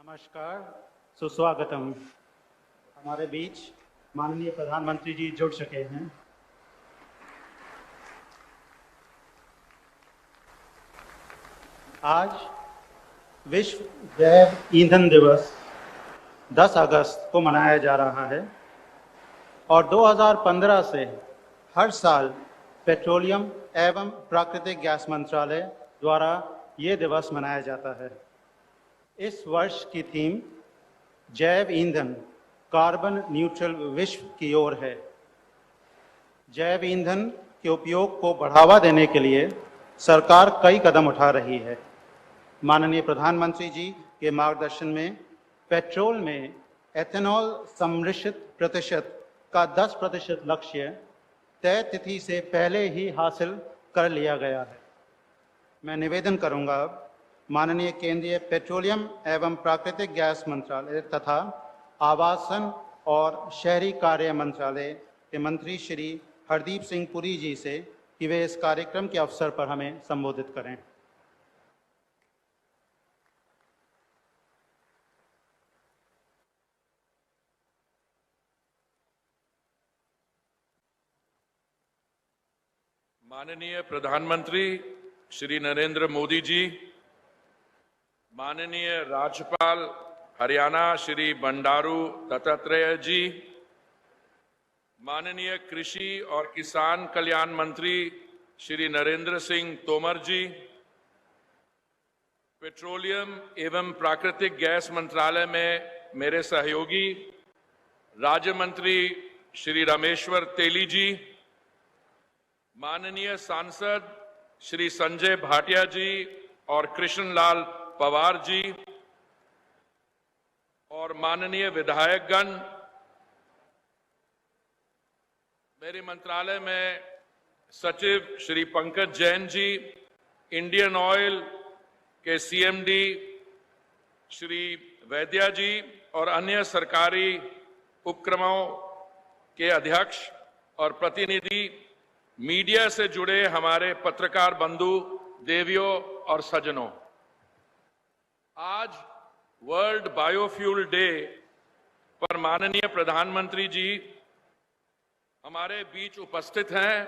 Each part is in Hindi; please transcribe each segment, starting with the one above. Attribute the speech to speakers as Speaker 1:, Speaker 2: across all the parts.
Speaker 1: नमस्कार, सुस्वागतम। हमारे बीच माननीय प्रधानमंत्री जी जुड़ चुके हैं। आज विश्व जैव ईंधन दिवस 10 अगस्त को मनाया जा रहा है और 2015 से हर साल पेट्रोलियम एवं प्राकृतिक गैस मंत्रालय द्वारा ये दिवस मनाया जाता है। इस वर्ष की थीम जैव ईंधन कार्बन न्यूट्रल विश्व की ओर है। जैव ईंधन के उपयोग को बढ़ावा देने के लिए सरकार कई कदम उठा रही है। माननीय प्रधानमंत्री जी के मार्गदर्शन में पेट्रोल में एथेनॉल सम्मिश्रित प्रतिशत का 10% लक्ष्य तय तिथि से पहले ही हासिल कर लिया गया है। मैं निवेदन करूंगा माननीय केंद्रीय पेट्रोलियम एवं प्राकृतिक गैस मंत्रालय तथा आवासन और शहरी कार्य मंत्रालय के मंत्री श्री हरदीप सिंह पुरी जी से कि वे इस कार्यक्रम के अवसर पर हमें संबोधित करें।
Speaker 2: माननीय प्रधानमंत्री श्री नरेंद्र मोदी जी, माननीय राज्यपाल हरियाणा श्री बंडारू दत्तात्रेय जी, माननीय कृषि और किसान कल्याण मंत्री श्री नरेंद्र सिंह तोमर जी, पेट्रोलियम एवं प्राकृतिक गैस मंत्रालय में मेरे सहयोगी राज्य मंत्री श्री रामेश्वर तेली जी, माननीय सांसद श्री संजय भाटिया जी और कृष्णलाल पवार जी और माननीय विधायकगण, मेरे मंत्रालय में सचिव श्री पंकज जैन जी, इंडियन ऑयल के सीएमडी श्री वैद्या जी और अन्य सरकारी उपक्रमों के अध्यक्ष और प्रतिनिधि, मीडिया से जुड़े हमारे पत्रकार बंधु, देवियों और सज्जनों, आज वर्ल्ड बायोफ्यूल डे पर माननीय प्रधानमंत्री जी हमारे बीच उपस्थित हैं,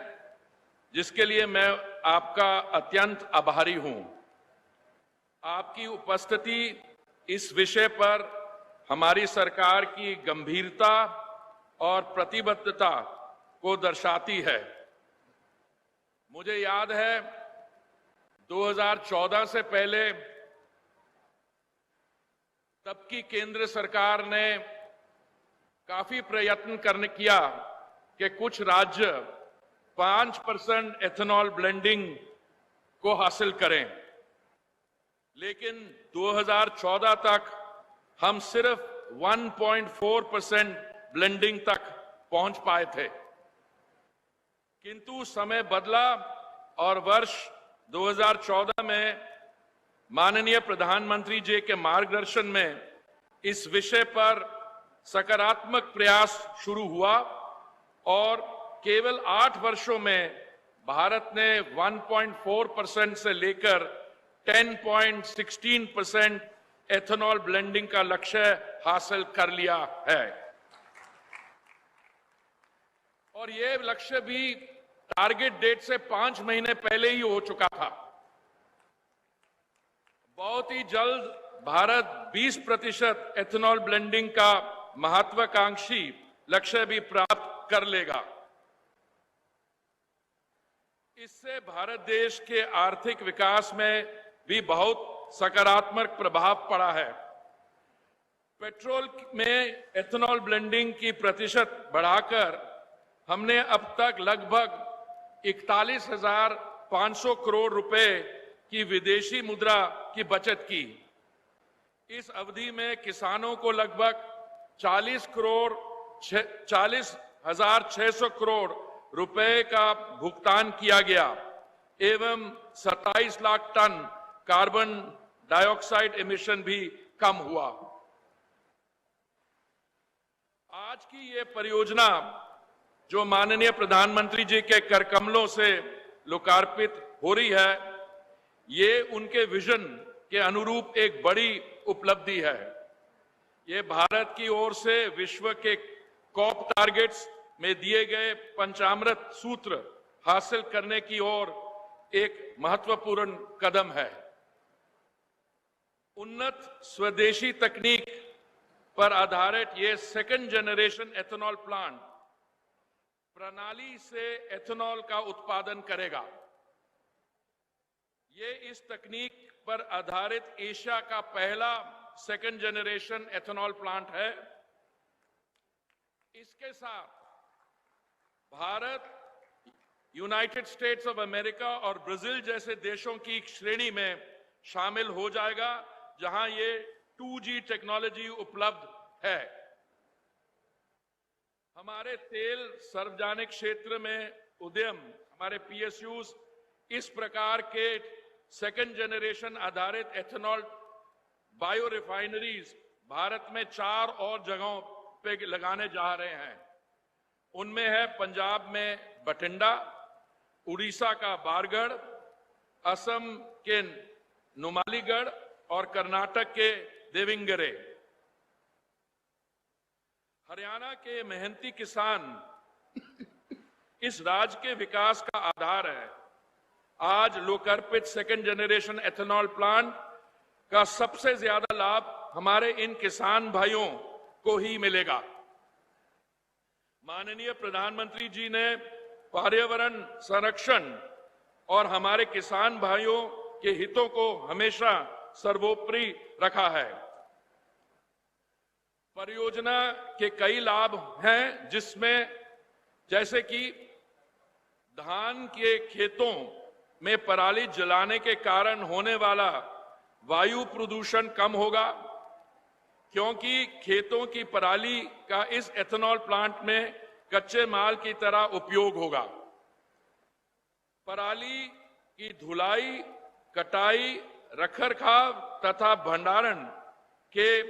Speaker 2: जिसके लिए मैं आपका अत्यंत आभारी हूं। आपकी उपस्थिति इस विषय पर हमारी सरकार की गंभीरता और प्रतिबद्धता को दर्शाती है। मुझे याद है 2014 से पहले तब की केंद्र सरकार ने काफी प्रयत्न किया कि कुछ राज्य 5% एथेनॉल ब्लेंडिंग को हासिल करें, लेकिन 2014 तक हम सिर्फ 1.4% ब्लेंडिंग तक पहुंच पाए थे। किंतु समय बदला और वर्ष 2014 में माननीय प्रधानमंत्री जी के मार्गदर्शन में इस विषय पर सकारात्मक प्रयास शुरू हुआ और केवल 8 वर्षों में भारत ने 1.4% से लेकर 10.16% एथेनॉल ब्लेंडिंग का लक्ष्य हासिल कर लिया है और ये लक्ष्य भी टारगेट डेट से 5 महीने पहले ही हो चुका था। बहुत ही जल्द भारत 20% एथेनॉल ब्लेंडिंग का महत्वाकांक्षी लक्ष्य भी प्राप्त कर लेगा। इससे भारत देश के आर्थिक विकास में भी बहुत सकारात्मक प्रभाव पड़ा है। पेट्रोल में एथेनॉल ब्लेंडिंग की प्रतिशत बढ़ाकर हमने अब तक लगभग 41,500 करोड़ रुपए की विदेशी मुद्रा की बचत की। इस अवधि में किसानों को लगभग 40,600 करोड़ रुपए का भुगतान किया गया एवं 27 lakh tonne carbon dioxide emission भी कम हुआ। आज की ये परियोजना जो माननीय प्रधानमंत्री जी के कर कमलों से लोकार्पित हो रही है, ये उनके विजन के अनुरूप एक बड़ी उपलब्धि है। ये भारत की ओर से विश्व के कॉप टारगेट्स में दिए गए पंचामृत सूत्र हासिल करने की ओर एक महत्वपूर्ण कदम है। उन्नत स्वदेशी तकनीक पर आधारित ये सेकंड जनरेशन एथेनॉल प्लांट प्रणाली से एथेनॉल का उत्पादन करेगा। ये इस तकनीक पर आधारित एशिया का पहला सेकंड जनरेशन एथेनॉल प्लांट है। इसके साथ Bharat, United states of America और ब्राजील जैसे देशों की श्रेणी में शामिल हो जाएगा, जहां ये 2G टेक्नोलॉजी उपलब्ध है। हमारे तेल सार्वजनिक क्षेत्र में उद्यम, हमारे PSUs इस प्रकार के सेकंड जनरेशन आधारित एथेनॉल बायो रिफाइनरीज भारत में 4 और जगहों पे लगाने जा रहे हैं। उनमें है पंजाब में बठिंडा, उड़ीसा का बारगढ़, असम के नुमालीगढ़ और कर्नाटक के देविंगरे। हरियाणा के मेहनती किसान इस राज्य के विकास का आधार है। आज लोकार्पित सेकंड जनरेशन एथेनॉल प्लांट का सबसे ज्यादा लाभ हमारे इन किसान भाइयों को ही मिलेगा। माननीय प्रधानमंत्री जी ने पर्यावरण संरक्षण और हमारे किसान भाइयों के हितों को हमेशा सर्वोपरि रखा है। परियोजना के कई लाभ हैं, जिसमें जैसे कि धान के खेतों में पराली जलाने के कारण होने वाला वायु प्रदूषण कम होगा, क्योंकि खेतों की पराली का इस एथेनॉल प्लांट में कच्चे माल की तरह उपयोग होगा। पराली की धुलाई, कटाई, रखरखाव तथा भंडारण के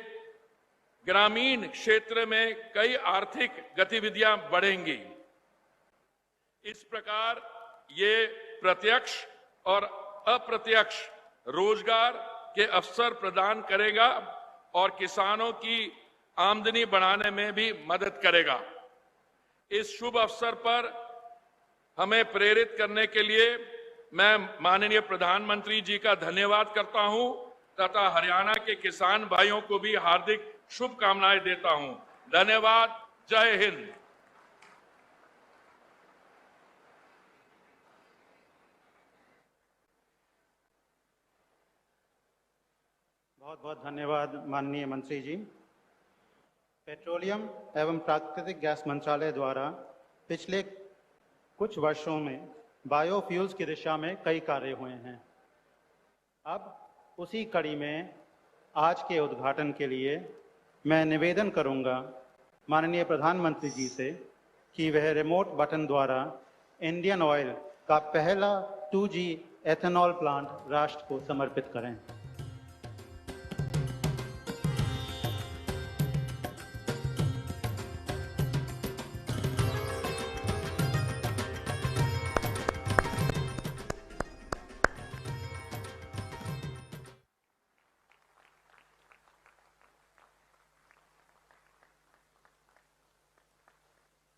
Speaker 2: ग्रामीण क्षेत्र में कई आर्थिक गतिविधियां बढ़ेंगी। इस प्रकार ये प्रत्यक्ष और अप्रत्यक्ष रोजगार के अवसर प्रदान करेगा और किसानों की आमदनी बढ़ाने में भी मदद करेगा। इस शुभ अवसर पर हमें प्रेरित करने के लिए मैं माननीय प्रधानमंत्री जी का धन्यवाद करता हूं तथा हरियाणा के किसान भाइयों को भी हार्दिक शुभकामनाएं देता हूं। धन्यवाद। जय हिंद।
Speaker 1: बहुत बहुत धन्यवाद माननीय मंत्री जी। पेट्रोलियम एवं प्राकृतिक गैस मंत्रालय द्वारा पिछले कुछ वर्षों में बायोफ्यूल्स की दिशा में कई कार्य हुए हैं। अब उसी कड़ी में आज के उद्घाटन के लिए मैं निवेदन करूंगा माननीय प्रधानमंत्री जी से कि वह रिमोट बटन द्वारा इंडियन ऑयल का पहला 2G एथेनॉल प्लांट राष्ट्र को समर्पित करें।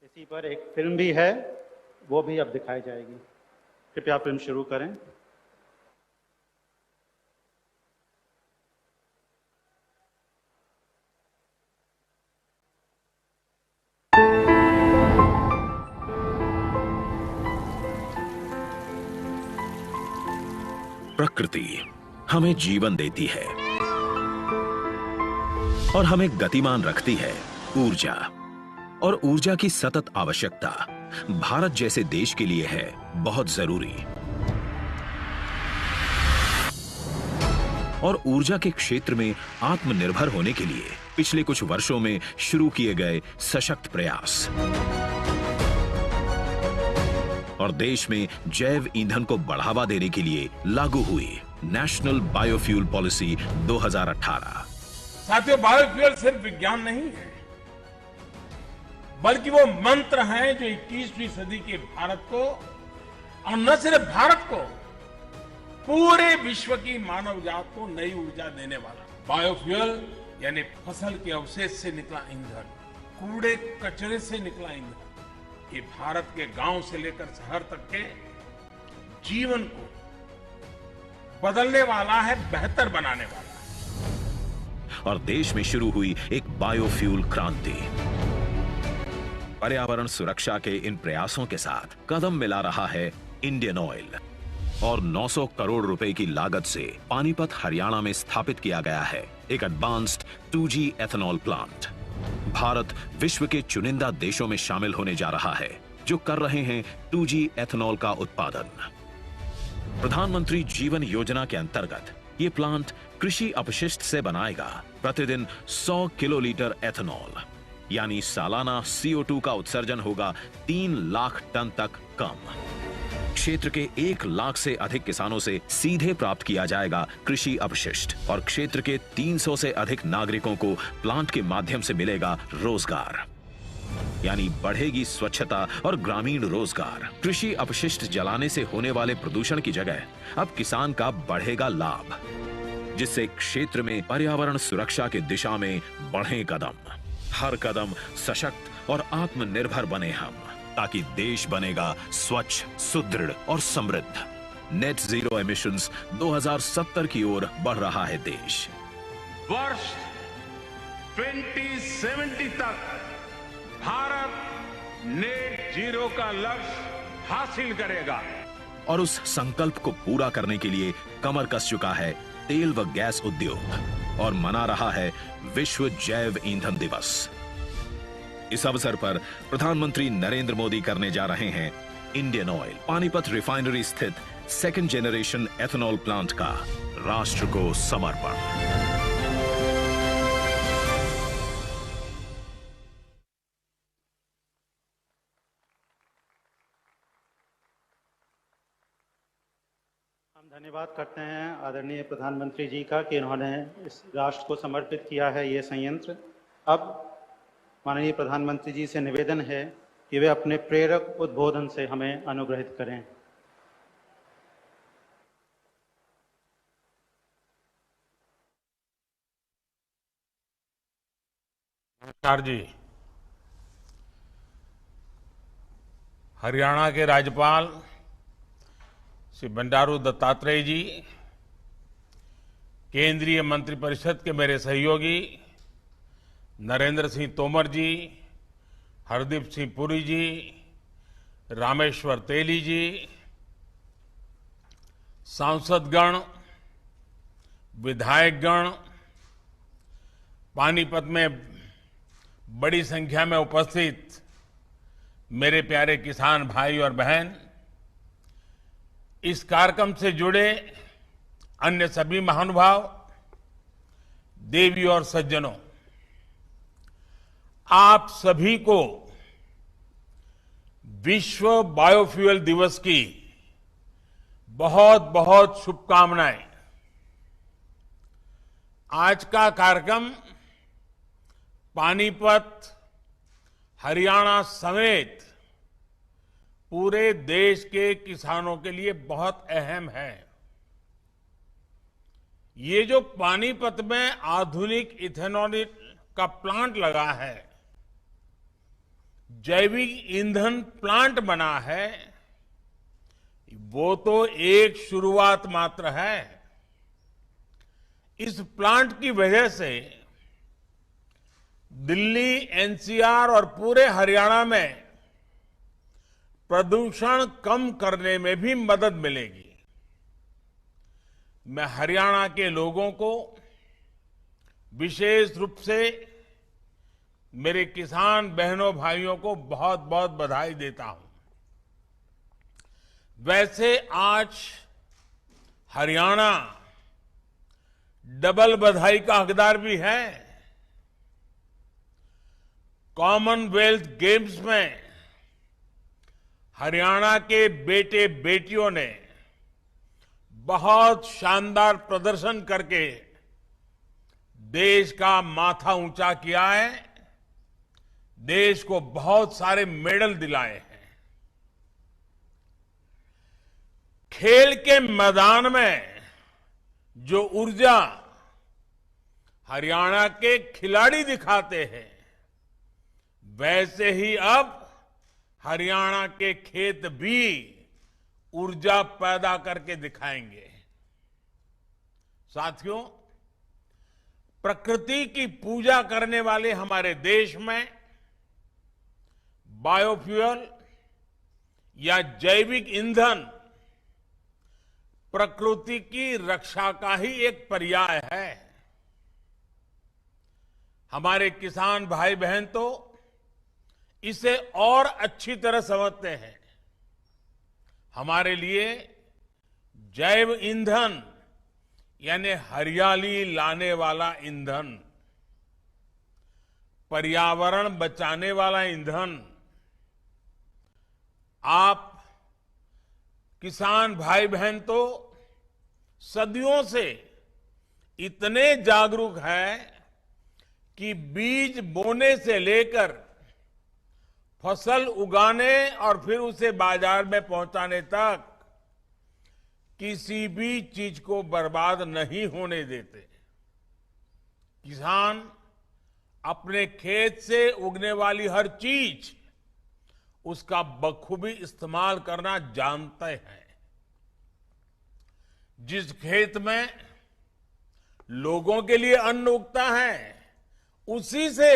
Speaker 1: इसी पर एक फिल्म भी है, वो भी अब दिखाई जाएगी। कृपया फिल्म शुरू करें।
Speaker 3: प्रकृति हमें जीवन देती है और हमें गतिमान रखती है। ऊर्जा और ऊर्जा की सतत आवश्यकता भारत जैसे देश के लिए है बहुत जरूरी। और ऊर्जा के क्षेत्र में आत्मनिर्भर होने के लिए पिछले कुछ वर्षों में शुरू किए गए सशक्त प्रयास और देश में जैव ईंधन को बढ़ावा देने के लिए लागू हुई नेशनल बायोफ्यूल पॉलिसी 2018।
Speaker 4: साथियों, बायोफ्यूल सिर्फ विज्ञान नहीं है, बल्कि वो मंत्र है जो 21वीं सदी के भारत को, और न सिर्फ भारत को, पूरे विश्व की मानव जात को नई ऊर्जा देने वाला। बायोफ्यूल यानी फसल के अवशेष से निकला ईंधन, कूड़े कचरे से निकला ईंधन, ये भारत के गांव से लेकर शहर तक के जीवन को बदलने वाला है, बेहतर बनाने वाला है।
Speaker 3: और देश में शुरू हुई एक बायोफ्यूल क्रांति। पर्यावरण सुरक्षा के इन प्रयासों के साथ कदम मिला रहा है इंडियन ऑयल और 900 करोड़ रुपए की लागत से पानीपत हरियाणा में स्थापित किया गया है एक advanced 2G ethanol plant. Bharat विश्व के चुनिंदा देशों में शामिल होने जा रहा है जो कर रहे हैं 2G एथेनॉल का उत्पादन। प्रधानमंत्री जीवन योजना के अंतर्गत ये प्लांट कृषि अपशिष्ट से बनाएगा प्रतिदिन 100 किलोलीटर एथेनॉल, यानी सालाना CO2 का उत्सर्जन होगा 3 लाख टन तक कम। क्षेत्र के 1 लाख से अधिक किसानों से सीधे प्राप्त किया जाएगा कृषि अपशिष्ट और क्षेत्र के 300 से अधिक नागरिकों को प्लांट के माध्यम से मिलेगा रोजगार, यानी बढ़ेगी स्वच्छता और ग्रामीण रोजगार। कृषि अपशिष्ट जलाने से होने वाले प्रदूषण की जगह अब किसान का बढ़ेगा लाभ, जिससे क्षेत्र में पर्यावरण सुरक्षा की दिशा में बढ़े कदम। हर कदम सशक्त और आत्मनिर्भर बने हम, ताकि देश बनेगा स्वच्छ, सुदृढ़ और समृद्ध। नेट जीरो एमिशंस 2070 की ओर बढ़ रहा है देश।
Speaker 5: वर्ष 2070 तक भारत नेट जीरो का लक्ष्य हासिल करेगा।
Speaker 3: और उस संकल्प को पूरा करने के लिए कमर कस चुका है तेल व गैस उद्योग और मना रहा है विश्व जैव ईंधन दिवस। इस अवसर पर प्रधानमंत्री नरेंद्र मोदी करने जा रहे हैं इंडियन ऑयल पानीपत रिफाइनरी स्थित 2nd जनरेशन एथेनॉल प्लांट का राष्ट्र को समर्पण।
Speaker 1: धन्यवाद करते हैं आदरणीय प्रधानमंत्री जी का कि इन्होंने इस राष्ट्र को समर्पित किया है ये संयंत्र। अब माननीय प्रधानमंत्री जी से निवेदन है कि वे अपने प्रेरक उद्बोधन से हमें अनुग्रहित करें।
Speaker 4: नमस्कार जी। हरियाणा के राज्यपाल श्री बंडारू दत्तात्रेय जी, केंद्रीय मंत्रिपरिषद के मेरे सहयोगी नरेंद्र सिंह तोमर जी, हरदीप सिंह पुरी जी, रामेश्वर तेली जी, सांसदगण, विधायकगण, पानीपत में बड़ी संख्या में उपस्थित मेरे प्यारे किसान भाई और बहन, इस कार्यक्रम से जुड़े अन्य सभी महानुभाव, देवी और सज्जनों, आप सभी को विश्व बायोफ्यूल दिवस की बहुत बहुत शुभकामनाएं। आज का कार्यक्रम पानीपत, हरियाणा समेत पूरे देश के किसानों के लिए बहुत अहम है। ये जो पानीपत में आधुनिक इथेनॉल का प्लांट लगा है, जैविक ईंधन प्लांट बना है, वो तो एक शुरुआत मात्र है। इस प्लांट की वजह से दिल्ली, एनसीआर और पूरे हरियाणा में प्रदूषण कम करने में भी मदद मिलेगी। मैं हरियाणा के लोगों को विशेष रूप से मेरे किसान बहनों भाइयों को बहुत बहुत बधाई देता हूं। वैसे आज हरियाणा डबल बधाई का हकदार भी है। कॉमनवेल्थ गेम्स में हरियाणा के बेटे बेटियों ने बहुत शानदार प्रदर्शन करके देश का माथा ऊंचा किया है, देश को बहुत सारे मेडल दिलाए हैं। खेल के मैदान में जो ऊर्जा हरियाणा के खिलाड़ी दिखाते हैं, वैसे ही अब हरियाणा के खेत भी ऊर्जा पैदा करके दिखाएंगे। साथियों, प्रकृति की पूजा करने वाले हमारे देश में बायोफ्यूल या जैविक ईंधन प्रकृति की रक्षा का ही एक पर्याय है। हमारे किसान भाई बहन तो इसे और अच्छी तरह समझते हैं। हमारे लिए जैव ईंधन यानी हरियाली लाने वाला ईंधन, पर्यावरण बचाने वाला ईंधन, आप किसान भाई बहन तो सदियों से इतने जागरूक हैं कि बीज बोने से लेकर फसल उगाने और फिर उसे बाजार में पहुंचाने तक किसी भी चीज को बर्बाद नहीं होने देते। किसान अपने खेत से उगने वाली हर चीज उसका बखूबी इस्तेमाल करना जानते हैं। जिस खेत में लोगों के लिए अन्न उगता है, उसी से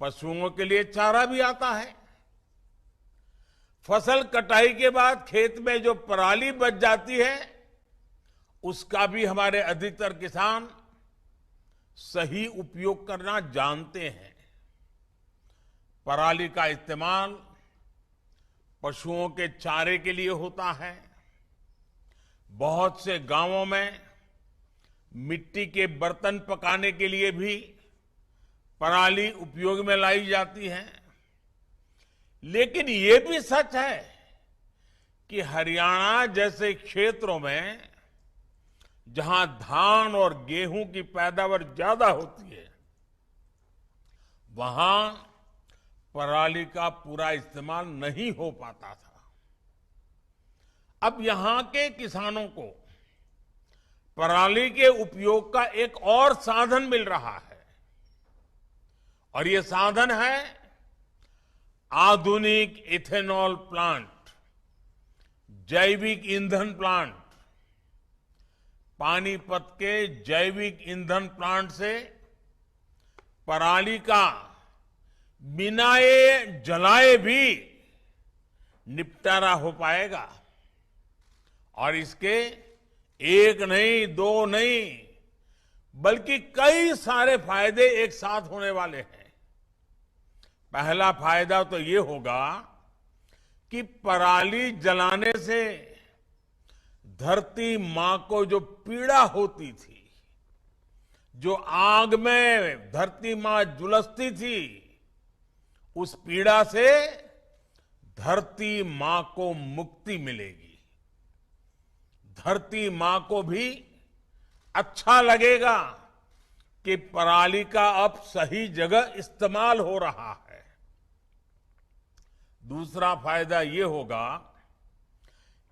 Speaker 4: पशुओं के लिए चारा भी आता है। फसल कटाई के बाद खेत में जो पराली बच जाती है, उसका भी हमारे अधिकतर किसान सही उपयोग करना जानते हैं। पराली का इस्तेमाल पशुओं के चारे के लिए होता है। बहुत से गांवों में मिट्टी के बर्तन पकाने के लिए भी पराली उपयोग में लाई जाती है। लेकिन ये भी सच है कि हरियाणा जैसे क्षेत्रों में जहां धान और गेहूं की पैदावार ज्यादा होती है, वहां पराली का पूरा इस्तेमाल नहीं हो पाता था। अब यहां के किसानों को पराली के उपयोग का एक और साधन मिल रहा है, और ये साधन है आधुनिक इथेनॉल प्लांट, जैविक ईंधन प्लांट। पानीपत के जैविक ईंधन प्लांट से पराली का बिना ये जलाए भी निपटारा हो पाएगा, और इसके एक नहीं, दो नहीं, बल्कि कई सारे फायदे एक साथ होने वाले हैं। पहला फायदा तो ये होगा कि पराली जलाने से धरती मां को जो पीड़ा होती थी, जो आग में धरती मां झुलसती थी, उस पीड़ा से धरती मां को मुक्ति मिलेगी। धरती मां को भी अच्छा लगेगा कि पराली का अब सही जगह इस्तेमाल हो रहा है। दूसरा फायदा ये होगा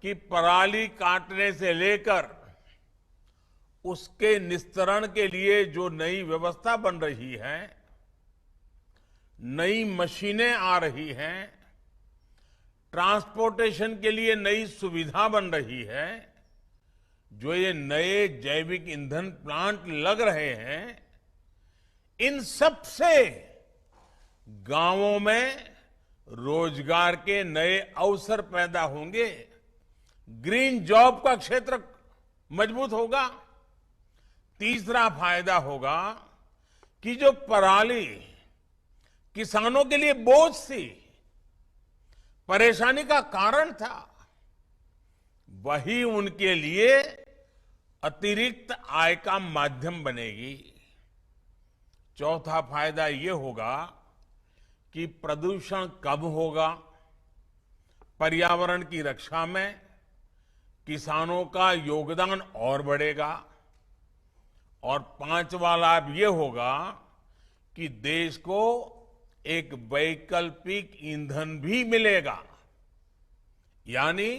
Speaker 4: कि पराली काटने से लेकर उसके निस्तारण के लिए जो नई व्यवस्था बन रही है, नई मशीनें आ रही हैं, ट्रांसपोर्टेशन के लिए नई सुविधा बन रही है, जो ये नए जैविक ईंधन प्लांट लग रहे हैं, इन सब से गांवों में रोजगार के नए अवसर पैदा होंगे। ग्रीन जॉब का क्षेत्र मजबूत होगा। तीसरा फायदा होगा कि जो पराली किसानों के लिए बोझ थी, परेशानी का कारण था, वही उनके लिए अतिरिक्त आय का माध्यम बनेगी। चौथा फायदा ये होगा कि प्रदूषण कम होगा, पर्यावरण की रक्षा में किसानों का योगदान और बढ़ेगा, और पांचवा लाभ ये होगा कि देश को एक वैकल्पिक ईंधन भी मिलेगा। यानी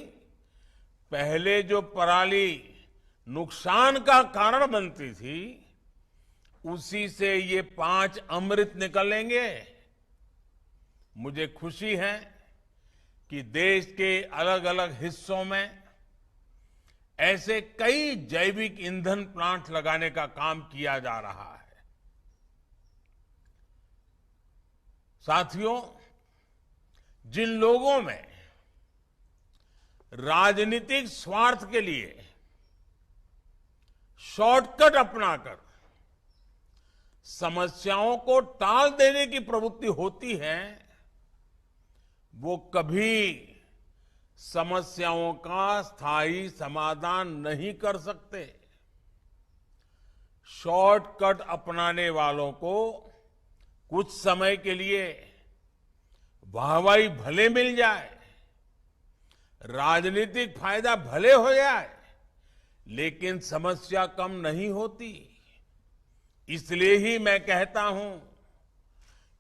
Speaker 4: पहले जो पराली नुकसान का कारण बनती थी, उसी से ये 5 अमृत निकलेंगे। मुझे खुशी है कि देश के अलग अलग हिस्सों में ऐसे कई जैविक ईंधन प्लांट लगाने का काम किया जा रहा है। साथियों, जिन लोगों में राजनीतिक स्वार्थ के लिए शॉर्टकट अपनाकर समस्याओं को टाल देने की प्रवृत्ति होती है, वो कभी समस्याओं का स्थायी समाधान नहीं कर सकते। शॉर्टकट अपनाने वालों को कुछ समय के लिए वाहवाही भले मिल जाए, राजनीतिक फायदा भले हो जाए, लेकिन समस्या कम नहीं होती। इसलिए ही मैं कहता हूं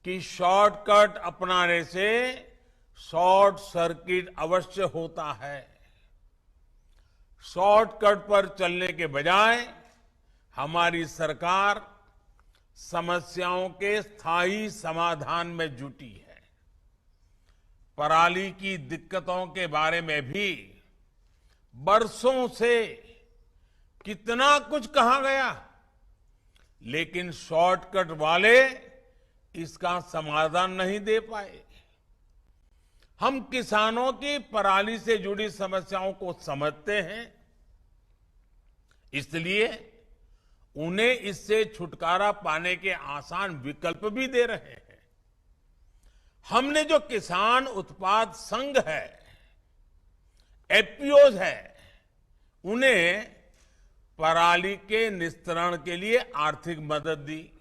Speaker 4: कि शॉर्टकट अपनाने से शॉर्ट सर्किट अवश्य होता है। शॉर्टकट पर चलने के बजाय हमारी सरकार समस्याओं के स्थायी समाधान में जुटी है। पराली की दिक्कतों के बारे में भी बरसों से कितना कुछ कहा गया, लेकिन शॉर्टकट वाले इसका समाधान नहीं दे पाए। हम किसानों की पराली से जुड़ी समस्याओं को समझते हैं, इसलिए उन्हें इससे छुटकारा पाने के आसान विकल्प भी दे रहे हैं। हमने जो किसान उत्पाद संघ है, एफपीओज है, उन्हें पराली के निस्तारण के लिए आर्थिक मदद दी।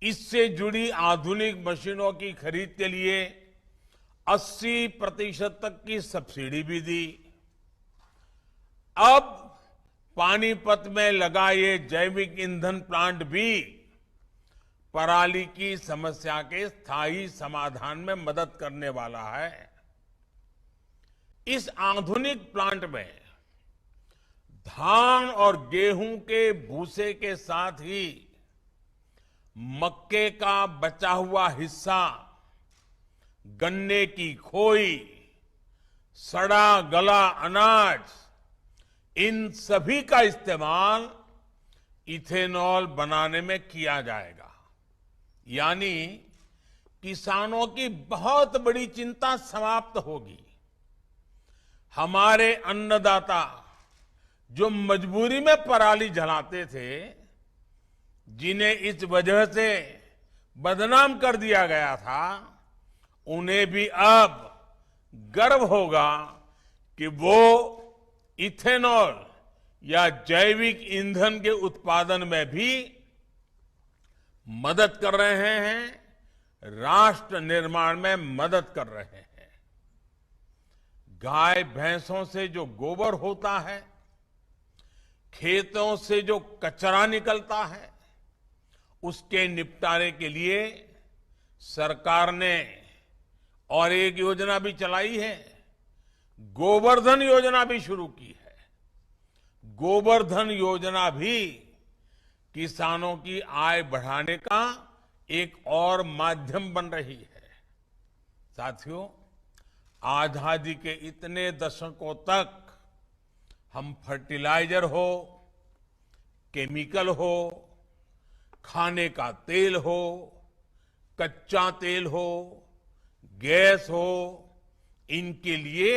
Speaker 4: इससे जुड़ी आधुनिक मशीनों की खरीद के लिए 80% तक की सब्सिडी भी दी। अब पानीपत में लगा ये जैविक ईंधन प्लांट भी पराली की समस्या के स्थायी समाधान में मदद करने वाला है। इस आधुनिक प्लांट में धान और गेहूं के भूसे के साथ ही मक्के का बचा हुआ हिस्सा, गन्ने की खोई, सड़ा गला अनाज, इन सभी का इस्तेमाल इथेनॉल बनाने में किया जाएगा। यानी किसानों की बहुत बड़ी चिंता समाप्त होगी। हमारे अन्नदाता जो मजबूरी में पराली जलाते थे, जिन्हें इस वजह से बदनाम कर दिया गया था, उन्हें भी अब गर्व होगा कि वो इथेनॉल या जैविक ईंधन के उत्पादन में भी मदद कर रहे हैं, राष्ट्र निर्माण में मदद कर रहे हैं। गाय भैंसों से जो गोबर होता है, खेतों से जो कचरा निकलता है, उसके निपटारे के लिए सरकार ने और एक योजना भी चलाई है, गोवर्धन योजना भी शुरू की है। गोवर्धन योजना भी किसानों की आय बढ़ाने का एक और माध्यम बन रही है। साथियों, आजादी के इतने दशकों तक हम फर्टिलाइजर हो, केमिकल हो, खाने का तेल हो, कच्चा तेल हो, गैस हो, इनके लिए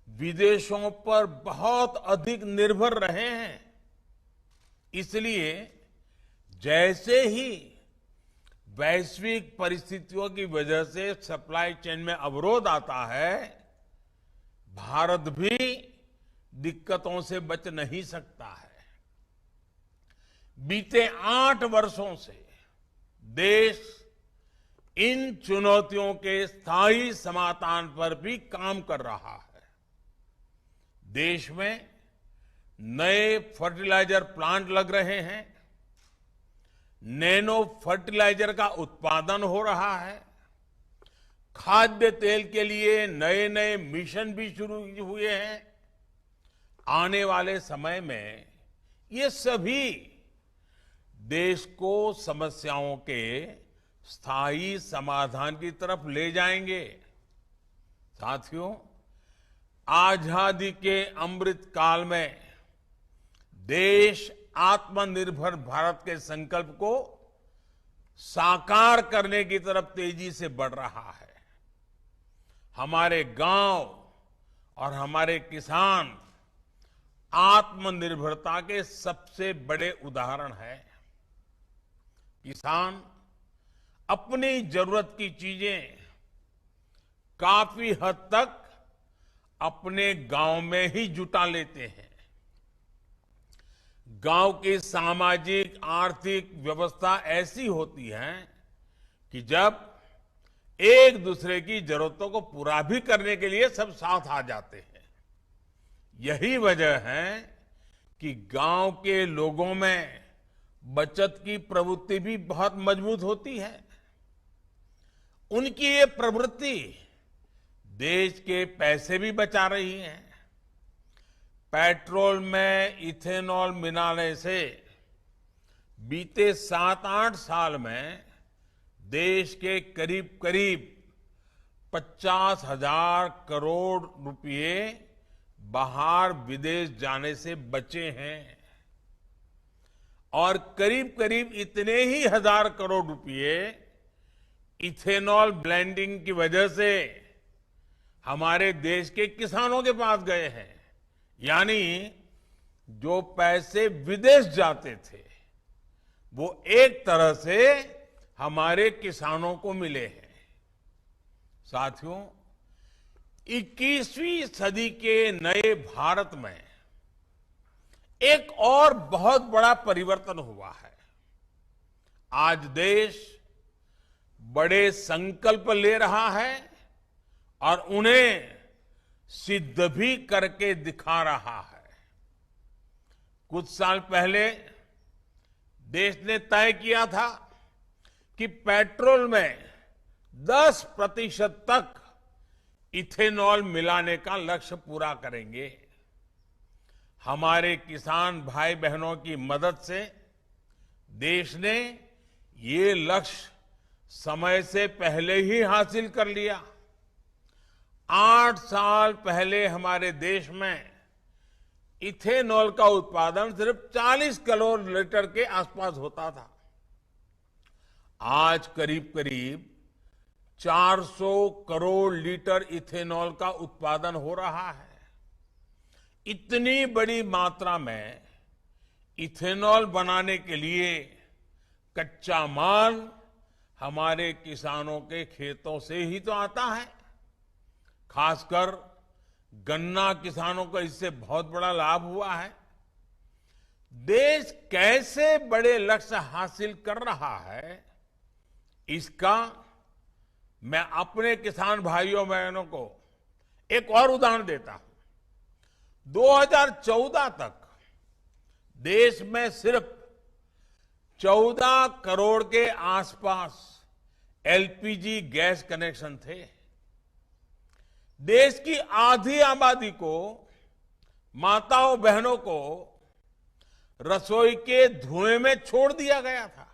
Speaker 4: विदेशों पर बहुत अधिक निर्भर रहे हैं। इसलिए जैसे ही वैश्विक परिस्थितियों की वजह से सप्लाई चेन में अवरोध आता है, भारत भी दिक्कतों से बच नहीं सकता है। बीते 8 वर्षों से देश इन चुनौतियों के स्थायी समाधान पर भी काम कर रहा है। देश में नए फर्टिलाइजर प्लांट लग रहे हैं, नैनो फर्टिलाइजर का उत्पादन हो रहा है, खाद्य तेल के लिए नए नए मिशन भी शुरू हुए हैं। आने वाले समय में ये सभी देश को समस्याओं के स्थायी समाधान की तरफ ले जाएंगे। साथियों, आजादी के अमृत काल में देश आत्मनिर्भर भारत के संकल्प को साकार करने की तरफ तेजी से बढ़ रहा है। हमारे गांव और हमारे किसान आत्मनिर्भरता के सबसे बड़े उदाहरण हैं। किसान अपनी जरूरत की चीजें काफी हद तक अपने गांव में ही जुटा लेते हैं। गांव की सामाजिक आर्थिक व्यवस्था ऐसी होती है कि जब एक दूसरे की जरूरतों को पूरा भी करने के लिए सब साथ आ जाते हैं। यही वजह है कि गांव के लोगों में बचत की प्रवृत्ति भी बहुत मजबूत होती है। उनकी ये प्रवृत्ति देश के पैसे भी बचा रही है। पेट्रोल में इथेनॉल मिलाने से बीते 7-8 साल में देश के करीब करीब 50,000 करोड़ रुपए बाहर विदेश जाने से बचे हैं और करीब करीब इतने ही हजार करोड़ रुपए इथेनॉल ब्लेंडिंग की वजह से हमारे देश के किसानों के पास गए हैं। यानी जो पैसे विदेश जाते थे वो एक तरह से हमारे किसानों को मिले हैं। साथियों, 21वीं सदी के नए भारत में एक और बहुत बड़ा परिवर्तन हुआ है। आज देश बड़े संकल्प ले रहा है और उन्हें सिद्ध भी करके दिखा रहा है। कुछ साल पहले देश ने तय किया था कि पेट्रोल में 10% तक इथेनॉल मिलाने का लक्ष्य पूरा करेंगे। हमारे किसान भाई बहनों की मदद से देश ने ये लक्ष्य समय से पहले ही हासिल कर लिया। 8 साल पहले हमारे देश में इथेनॉल का उत्पादन सिर्फ 40 करोड़ लीटर के आसपास होता था। आज करीब करीब 400 करोड़ लीटर इथेनॉल का उत्पादन हो रहा है। इतनी बड़ी मात्रा में इथेनॉल बनाने के लिए कच्चा माल हमारे किसानों के खेतों से ही तो आता है। खासकर गन्ना किसानों को इससे बहुत बड़ा लाभ हुआ है। देश कैसे बड़े लक्ष्य हासिल कर रहा है, इसका मैं अपने किसान भाइयों बहनों को एक और उदाहरण देता हूं। 2014 तक देश में सिर्फ 14 करोड़ के आसपास एलपीजी गैस कनेक्शन थे। देश की आधी आबादी को, माताओं बहनों को रसोई के धुएं में छोड़ दिया गया था।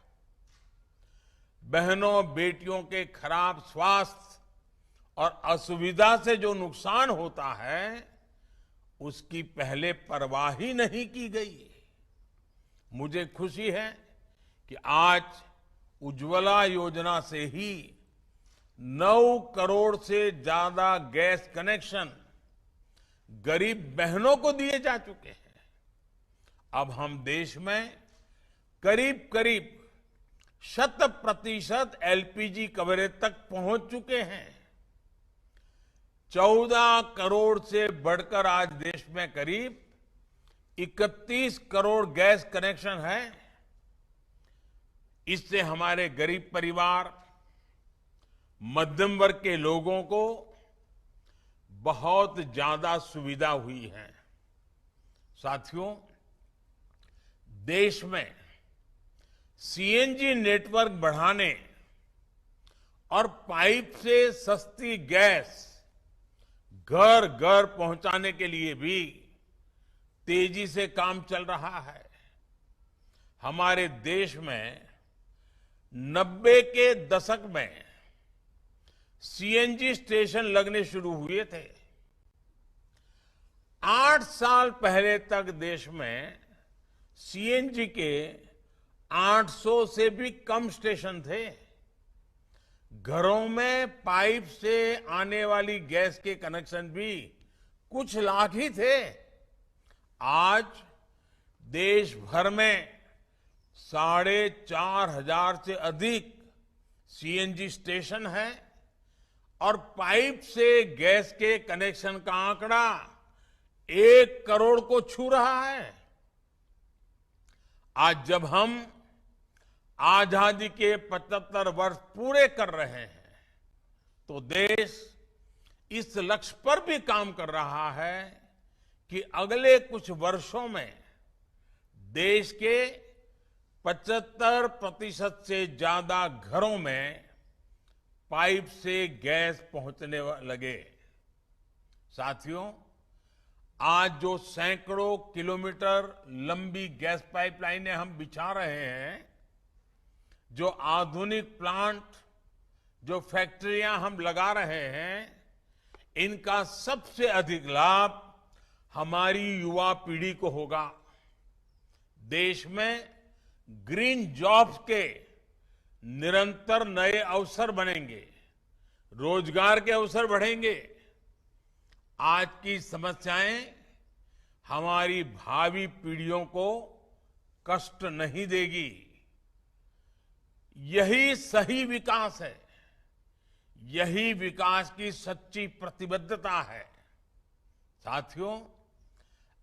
Speaker 4: बहनों बेटियों के खराब स्वास्थ्य और असुविधा से जो नुकसान होता है उसकी पहले परवाह ही नहीं की गई। मुझे खुशी है कि आज उज्ज्वला योजना से ही 9 करोड़ से ज्यादा गैस कनेक्शन गरीब बहनों को दिए जा चुके हैं। अब हम देश में करीब करीब 100% एलपीजी कवरेज तक पहुंच चुके हैं। 14 करोड़ से बढ़कर आज देश में करीब 31 करोड़ गैस कनेक्शन है। इससे हमारे गरीब परिवार, मध्यम वर्ग के लोगों को बहुत ज्यादा सुविधा हुई है। साथियों, देश में सीएनजी नेटवर्क बढ़ाने और पाइप से सस्ती गैस घर घर पहुंचाने के लिए भी तेजी से काम चल रहा है। हमारे देश में 90 के दशक में सीएनजी स्टेशन लगने शुरू हुए थे। 8 साल पहले तक देश में सीएनजी के 800 से भी कम स्टेशन थे। घरों में पाइप से आने वाली गैस के कनेक्शन भी कुछ लाख ही थे। आज देश भर में 4,500 से अधिक सीएनजी स्टेशन है और पाइप से गैस के कनेक्शन का आंकड़ा 1 करोड़ को छू रहा है। आज जब हम आजादी के 75 वर्ष पूरे कर रहे हैं तो देश इस लक्ष्य पर भी काम कर रहा है कि अगले कुछ वर्षों में देश के 75% से ज्यादा घरों में पाइप से गैस पहुंचने लगे। साथियों, आज जो सैकड़ों किलोमीटर लंबी गैस पाइपलाइनें हम बिछा रहे हैं, जो आधुनिक प्लांट, जो फैक्ट्रियां हम लगा रहे हैं, इनका सबसे अधिक लाभ हमारी युवा पीढ़ी को होगा। देश में ग्रीन जॉब्स के निरंतर नए अवसर बनेंगे, रोजगार के अवसर बढ़ेंगे। आज की समस्याएं हमारी भावी पीढ़ियों को कष्ट नहीं देगी। यही सही विकास है, यही विकास की सच्ची प्रतिबद्धता है। साथियों,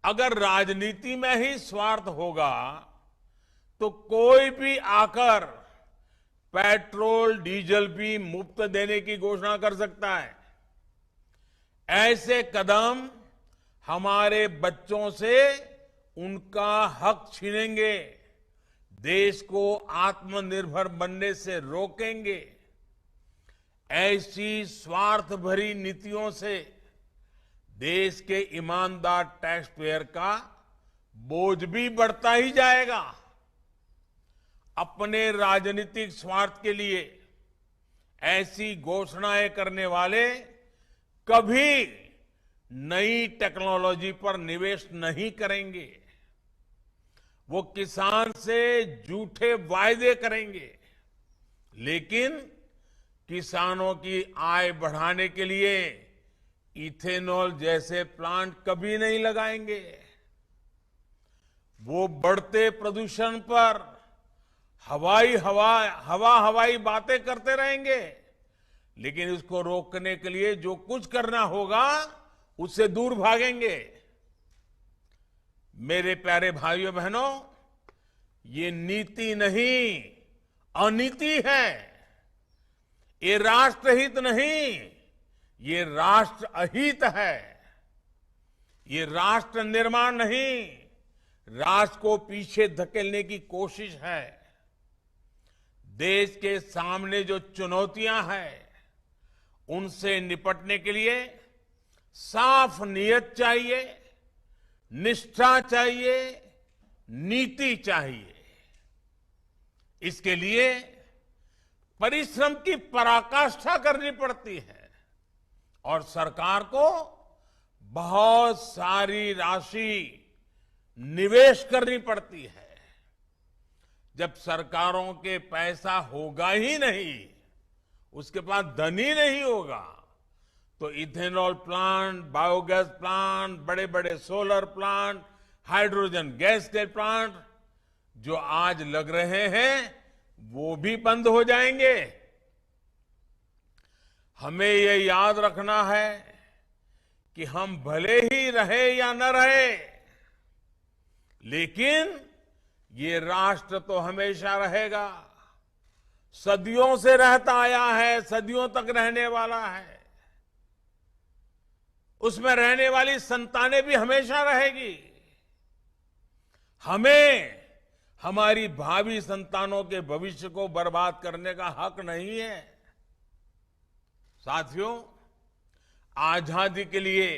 Speaker 4: अगर राजनीति में ही स्वार्थ होगा तो कोई भी आकर पेट्रोल डीजल भी मुफ्त देने की घोषणा कर सकता है। ऐसे कदम हमारे बच्चों से उनका हक छीनेंगे, देश को आत्मनिर्भर बनने से रोकेंगे। ऐसी स्वार्थ भरी नीतियों से देश के ईमानदार टैक्स पेयर का बोझ भी बढ़ता ही जाएगा। अपने राजनीतिक स्वार्थ के लिए ऐसी घोषणाएं करने वाले कभी नई टेक्नोलॉजी पर निवेश नहीं करेंगे। वो किसान से झूठे वायदे करेंगे, लेकिन किसानों की आय बढ़ाने के लिए इथेनॉल जैसे प्लांट कभी नहीं लगाएंगे। वो बढ़ते प्रदूषण पर हवाई बातें करते रहेंगे, लेकिन इसको रोकने के लिए जो कुछ करना होगा उससे दूर भागेंगे। मेरे प्यारे भाइयों बहनों, ये नीति नहीं, अनीति है। ये राष्ट्रहित नहीं, ये राष्ट्र अहित है। ये राष्ट्र निर्माण नहीं, राष्ट्र को पीछे धकेलने की कोशिश है। देश के सामने जो चुनौतियां हैं, उनसे निपटने के लिए साफ नीयत चाहिए, निष्ठा चाहिए, नीति चाहिए। इसके लिए परिश्रम की पराकाष्ठा करनी पड़ती है और सरकार को बहुत सारी राशि निवेश करनी पड़ती है। जब सरकारों के पैसा होगा ही नहीं, उसके पास धन ही नहीं होगा, तो इथेनॉल प्लांट, बायोगैस प्लांट, बड़े बड़े सोलर प्लांट, हाइड्रोजन गैस के प्लांट जो आज लग रहे हैं वो भी बंद हो जाएंगे। हमें ये याद रखना है कि हम भले ही रहे या न रहे, लेकिन ये राष्ट्र तो हमेशा रहेगा। सदियों से रहता आया है, सदियों तक रहने वाला है। उसमें रहने वाली संतानें भी हमेशा रहेगी। हमें हमारी भावी संतानों के भविष्य को बर्बाद करने का हक नहीं है। साथियों, आजादी के लिए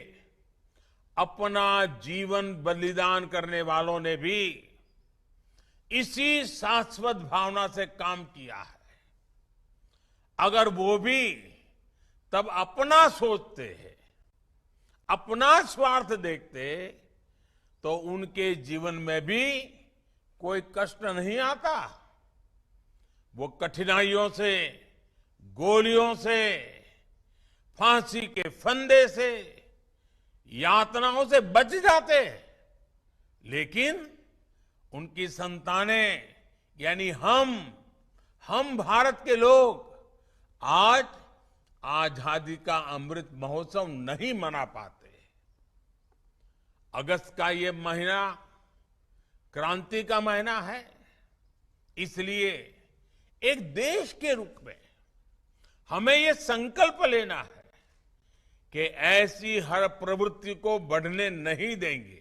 Speaker 4: अपना जीवन बलिदान करने वालों ने भी इसी शाश्वत भावना से काम किया है। अगर वो भी तब अपना सोचते हैं, अपना स्वार्थ देखते, तो उनके जीवन में भी कोई कष्ट नहीं आता। वो कठिनाइयों से, गोलियों से, फांसी के फंदे से, यातनाओं से बच जाते। लेकिन उनकी संतानें यानी हम भारत के लोग आज आजादी का अमृत महोत्सव नहीं मना पाते। अगस्त का ये महीना क्रांति का महीना है, इसलिए एक देश के रूप में हमें ये संकल्प लेना है कि ऐसी हर प्रवृत्ति को बढ़ने नहीं देंगे।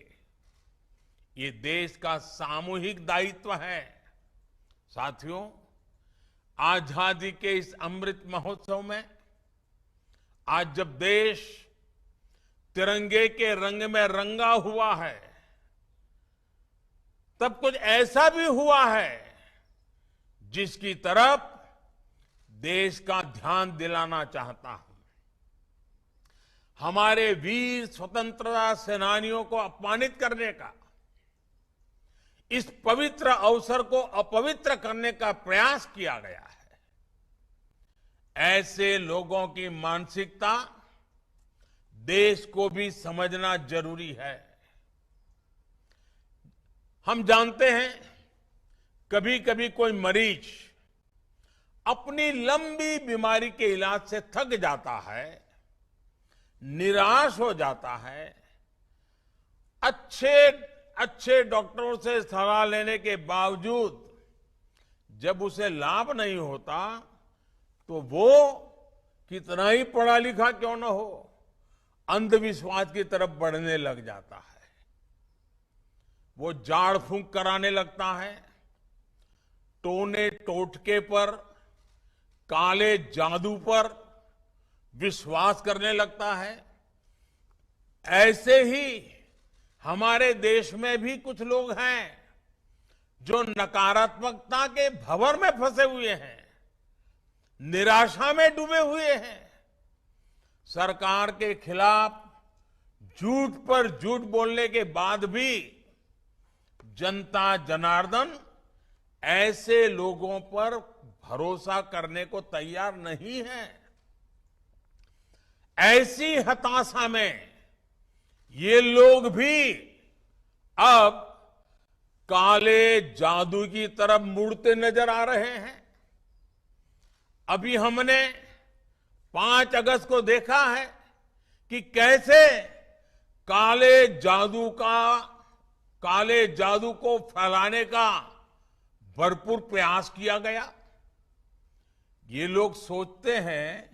Speaker 4: ये देश का सामूहिक दायित्व है। साथियों, आजादी के इस अमृत महोत्सव में आज जब देश तिरंगे के रंग में रंगा हुआ है, तब कुछ ऐसा भी हुआ है जिसकी तरफ देश का ध्यान दिलाना चाहता हूं। हमारे वीर स्वतंत्रता सेनानियों को अपमानित करने का, इस पवित्र अवसर को अपवित्र करने का प्रयास किया गया है। ऐसे लोगों की मानसिकता देश को भी समझना जरूरी है। हम जानते हैं कभी कभी कोई मरीज अपनी लंबी बीमारी के इलाज से थक जाता है, निराश हो जाता है। अच्छे डॉक्टरों से सलाह लेने के बावजूद जब उसे लाभ नहीं होता, तो वो कितना ही पढ़ा लिखा क्यों न हो, अंधविश्वास की तरफ बढ़ने लग जाता है। वो झाड़ फूंक कराने लगता है, टोने टोटके पर, काले जादू पर विश्वास करने लगता है। ऐसे ही हमारे देश में भी कुछ लोग हैं जो नकारात्मकता के भंवर में फंसे हुए हैं, निराशा में डूबे हुए हैं। सरकार के खिलाफ झूठ पर झूठ बोलने के बाद भी जनता जनार्दन ऐसे लोगों पर भरोसा करने को तैयार नहीं है। ऐसी हताशा में ये लोग भी अब काले जादू की तरफ मुड़ते नजर आ रहे हैं। अभी हमने 5 अगस्त को देखा है कि कैसे काले जादू को फैलाने का भरपूर प्रयास किया गया। ये लोग सोचते हैं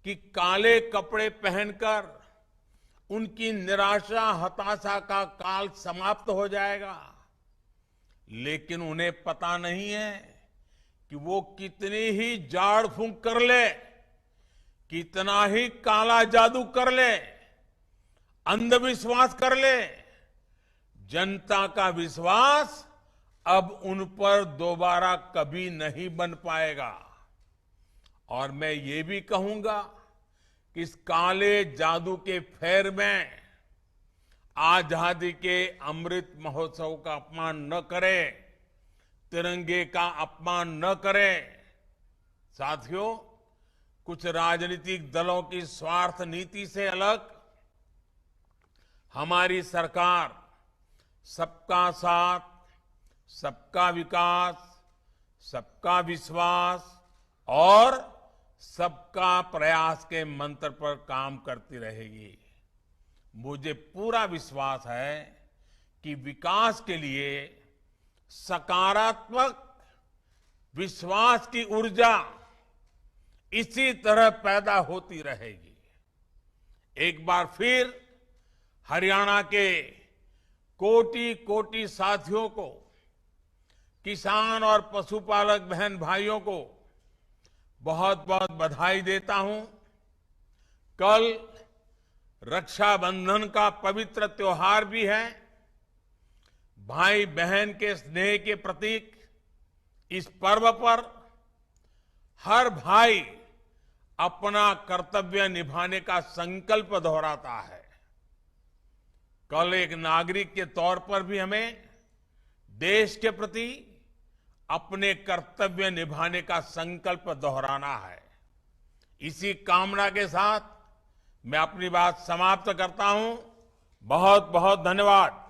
Speaker 4: कि काले कपड़े पहनकर उनकी निराशा, हताशा का काल समाप्त हो जाएगा, लेकिन उन्हें पता नहीं है कि वो कितनी ही झाड़ फूंक कर ले, कितना ही काला जादू कर ले, अंधविश्वास कर ले, जनता का विश्वास अब उन पर दोबारा कभी नहीं बन पाएगा। और मैं ये भी कहूंगा कि इस काले जादू के फेर में आजादी के अमृत महोत्सव का अपमान न करें, तिरंगे का अपमान न करें। साथियों, कुछ राजनीतिक दलों की स्वार्थ नीति से अलग हमारी सरकार सबका साथ, सबका विकास, सबका विश्वास और सबका प्रयास के मंत्र पर काम करती रहेगी। मुझे पूरा विश्वास है कि विकास के लिए सकारात्मक विश्वास की ऊर्जा इसी तरह पैदा होती रहेगी। एक बार फिर हरियाणा के कोटि कोटि साथियों को, किसान और पशुपालक बहन भाइयों को बहुत बहुत बधाई देता हूं। कल रक्षाबंधन का पवित्र त्योहार भी है। भाई बहन के स्नेह के प्रतीक इस पर्व पर हर भाई अपना कर्तव्य निभाने का संकल्प दोहराता है। कल एक नागरिक के तौर पर भी हमें देश के प्रति अपने कर्तव्य निभाने का संकल्प दोहराना है। इसी कामना के साथ मैं अपनी बात समाप्त करता हूं। बहुत बहुत धन्यवाद।